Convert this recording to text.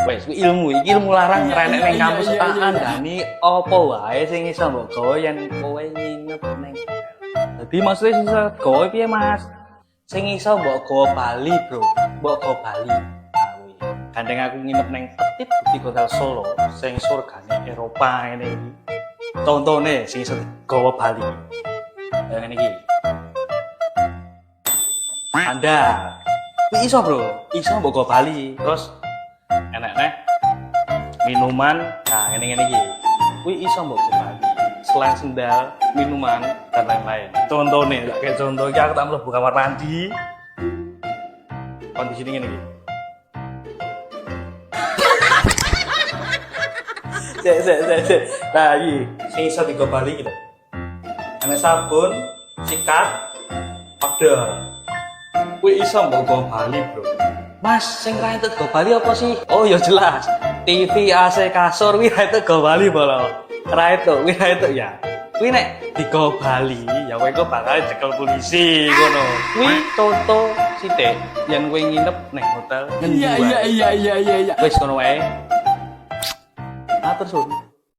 Wes kuwi ilmu larang renek ning kampus tak andani apa wae sing iso mbok gawe yen kowe nginep ning. Dadi maksudnya iso gawe piye, Mas? Sing iso mbok gawa Bali, Bro. Mbok gawa Bali. Nah, kuwi. Gandeng aku nginep ning Petit di Hotel Solo sing surgane Eropa ngene iki. Contone sing iso gawa Bali. Ngene iki. Anda kuwi iso, Bro. Iso mbok gawa Bali. Terus enak neh minuman, nah ngene iki kuwi iso mbok Bali selain sendal, minuman dan lain-lain. Contohnya kayak contoh iki aku tak mlebu kamar mandi kondisi ngene iki. Sik. Nah iki sing iso digo Bali iki lho. Ana sabun, sikat, odol. Kuwi iso mbok go Bali, Bro. Mas, sing ra entuk go Bali apa sih? Oh ya jelas. TV, AC, kasur kuwi ra entuk go Bali bolo. Ra entuk, kuwi ra entuk ya. Kuwi nek digo Bali, ya kowe kok bakal cekel polisi ngono. Kuwi contoh sithik yen kowe nginep ning hotel ngendi wae. Iya. Wis ngono wae. Atur sun.